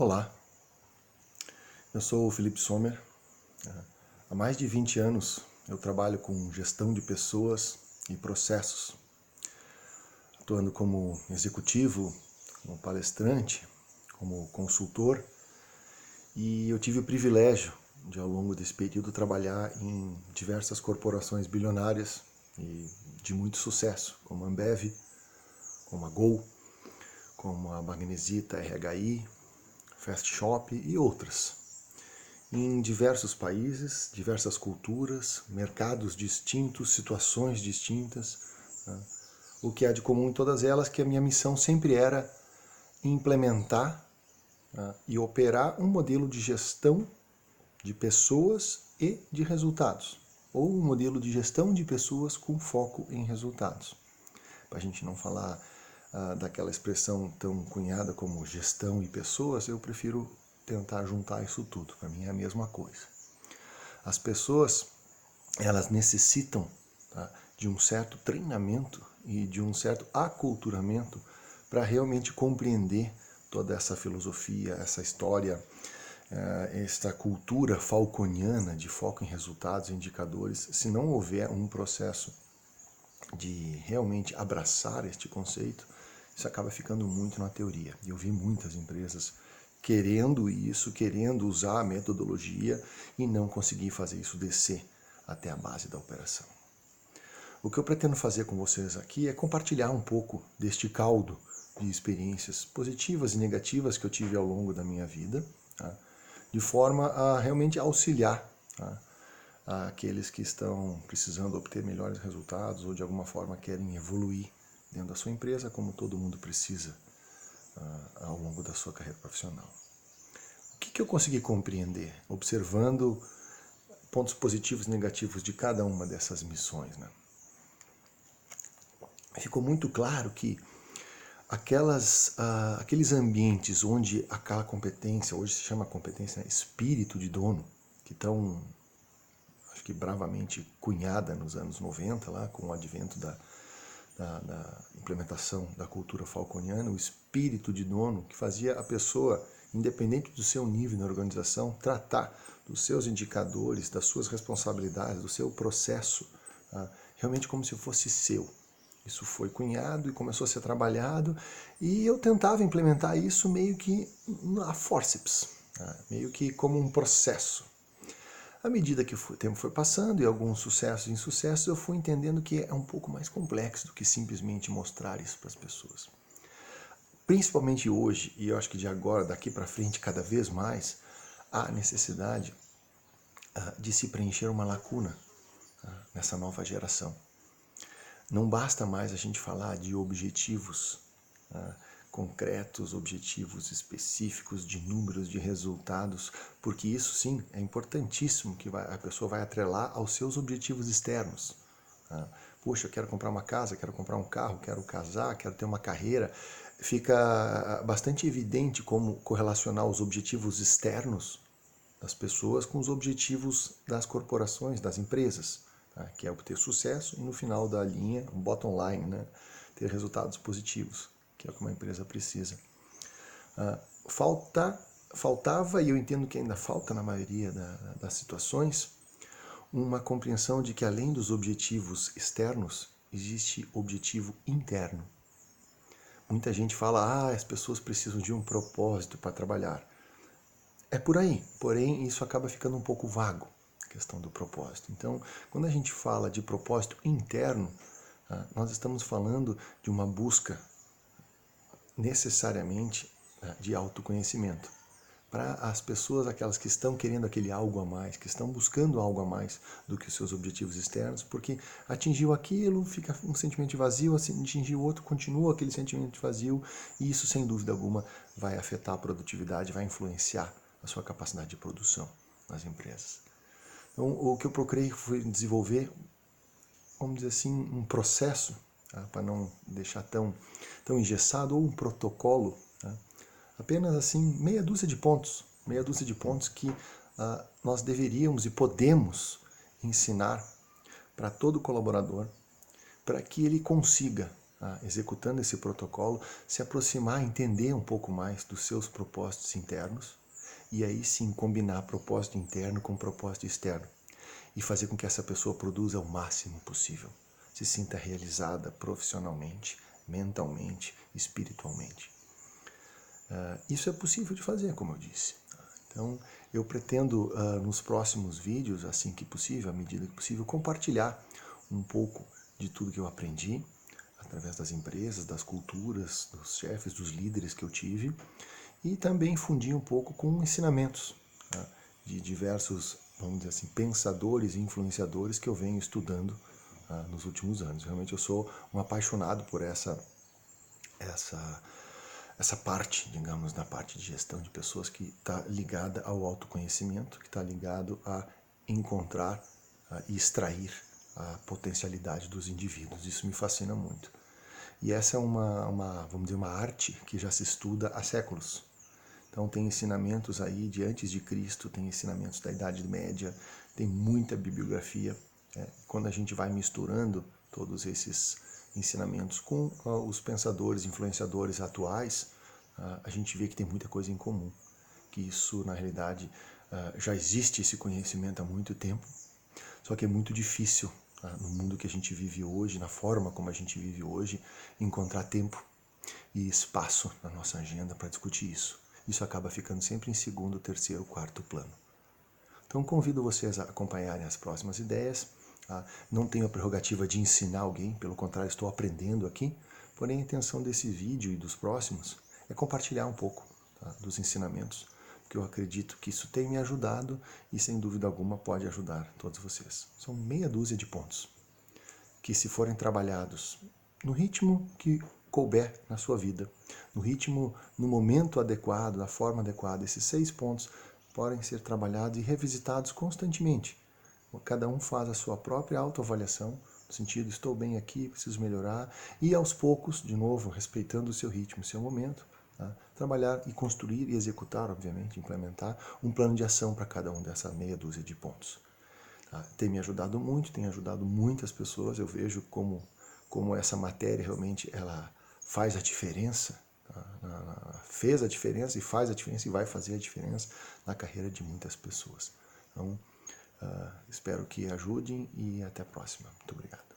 Olá, eu sou o Felipe Sommer. Há mais de 20 anos eu trabalho com gestão de pessoas e processos, atuando como executivo, como palestrante, como consultor, e eu tive o privilégio de, ao longo desse período, trabalhar em diversas corporações bilionárias e de muito sucesso, como a Ambev, como a Gol, como a Magnesita RHI, Fast Shop e outras. Em diversos países, diversas culturas, mercados distintos, situações distintas. O que há de comum em todas elas é que a minha missão sempre era implementar e operar um modelo de gestão de pessoas e de resultados, ou um modelo de gestão de pessoas com foco em resultados. Para a gente não falar daquela expressão tão cunhada como gestão e pessoas, eu prefiro tentar juntar isso tudo. Para mim é a mesma coisa. As pessoas, elas necessitam de um certo treinamento e de um certo aculturamento para realmente compreender toda essa filosofia, essa história, esta cultura falconiana de foco em resultados e indicadores. Se não houver um processo de realmente abraçar este conceito, isso acaba ficando muito na teoria. E eu vi muitas empresas querendo isso, querendo usar a metodologia e não conseguir fazer isso descer até a base da operação. O que eu pretendo fazer com vocês aqui é compartilhar um pouco deste caldo de experiências positivas e negativas que eu tive ao longo da minha vida, de forma a realmente auxiliar aqueles que estão precisando obter melhores resultados ou de alguma forma querem evoluir dentro da sua empresa, como todo mundo precisa ao longo da sua carreira profissional. O que eu consegui compreender observando pontos positivos e negativos de cada uma dessas missões, né? Ficou muito claro que aqueles ambientes onde aquela competência, hoje se chama competência, espírito de dono, que estão, acho que bravamente cunhada nos anos 90, lá com o advento da implementação da cultura falconiana, o espírito de dono que fazia a pessoa, independente do seu nível na organização, tratar dos seus indicadores, das suas responsabilidades, do seu processo, realmente como se fosse seu. Isso foi cunhado e começou a ser trabalhado, e eu tentava implementar isso meio que a forceps, meio que como um processo. À medida que o tempo foi passando e alguns sucessos e insucessos, eu fui entendendo que é um pouco mais complexo do que simplesmente mostrar isso para as pessoas. Principalmente hoje, e eu acho que de agora, daqui para frente, cada vez mais, há necessidade de se preencher uma lacuna nessa nova geração. Não basta mais a gente falar de objetivos concretos, objetivos específicos, de números, de resultados, porque isso sim é importantíssimo, que a pessoa vai atrelar aos seus objetivos externos. Poxa, eu quero comprar uma casa, quero comprar um carro, quero casar, quero ter uma carreira. Fica bastante evidente como correlacionar os objetivos externos das pessoas com os objetivos das corporações, das empresas, que é obter sucesso e no final da linha, um bottom line, né, ter resultados positivos, que é o que uma empresa precisa. Faltava, e eu entendo que ainda falta na maioria das situações, uma compreensão de que além dos objetivos externos, existe objetivo interno. Muita gente fala, as pessoas precisam de um propósito para trabalhar. É por aí, porém isso acaba ficando um pouco vago, a questão do propósito. Então, quando a gente fala de propósito interno, nós estamos falando de uma busca necessariamente de autoconhecimento. Para as pessoas, aquelas que estão querendo aquele algo a mais, que estão buscando algo a mais do que os seus objetivos externos, porque atingiu aquilo, fica um sentimento de vazio, atingiu outro, continua aquele sentimento de vazio, e isso, sem dúvida alguma, vai afetar a produtividade, vai influenciar a sua capacidade de produção nas empresas. Então, o que eu procurei foi desenvolver, vamos dizer assim, um processo, para não deixar tão engessado, ou um protocolo, apenas assim, meia dúzia de pontos que nós deveríamos e podemos ensinar para todo colaborador, para que ele consiga executando esse protocolo, se aproximar, entender um pouco mais dos seus propósitos internos e aí sim combinar propósito interno com propósito externo e fazer com que essa pessoa produza o máximo possível, se sinta realizada profissionalmente, mentalmente, espiritualmente. Isso é possível de fazer, como eu disse. Então, eu pretendo, nos próximos vídeos, assim que possível, à medida que possível, compartilhar um pouco de tudo que eu aprendi, através das empresas, das culturas, dos chefes, dos líderes que eu tive, e também fundir um pouco com ensinamentos de diversos, vamos dizer assim, pensadores e influenciadores que eu venho estudando nos últimos anos. Realmente eu sou um apaixonado por essa parte, digamos, da parte de gestão de pessoas que está ligada ao autoconhecimento, que está ligado a encontrar e extrair a potencialidade dos indivíduos. Isso me fascina muito. E essa é vamos dizer, uma arte que já se estuda há séculos. Então tem ensinamentos aí de antes de Cristo, tem ensinamentos da Idade Média, tem muita bibliografia. Quando a gente vai misturando todos esses ensinamentos com os pensadores, influenciadores atuais, a gente vê que tem muita coisa em comum. Que isso, na realidade, já existe esse conhecimento há muito tempo, só que é muito difícil, no mundo que a gente vive hoje, na forma como a gente vive hoje, encontrar tempo e espaço na nossa agenda para discutir isso. Isso acaba ficando sempre em segundo, terceiro, quarto plano. Então convido vocês a acompanharem as próximas ideias. Não tenho a prerrogativa de ensinar alguém, pelo contrário, estou aprendendo aqui. Porém, a intenção desse vídeo e dos próximos é compartilhar um pouco dos ensinamentos, porque eu acredito que isso tem me ajudado e, sem dúvida alguma, pode ajudar todos vocês. São meia dúzia de pontos que, se forem trabalhados no ritmo que couber na sua vida, no ritmo, no momento adequado, da forma adequada, esses 6 pontos podem ser trabalhados e revisitados constantemente. Cada um faz a sua própria autoavaliação, no sentido, estou bem aqui, preciso melhorar, e aos poucos, de novo, respeitando o seu ritmo, o seu momento, trabalhar e construir e executar, obviamente, implementar um plano de ação para cada um dessa meia dúzia de pontos. Tem me ajudado muito, tem ajudado muitas pessoas. Eu vejo como essa matéria realmente ela faz a diferença, fez a diferença e faz a diferença e vai fazer a diferença na carreira de muitas pessoas. Então, espero que ajudem e até a próxima. Muito obrigado.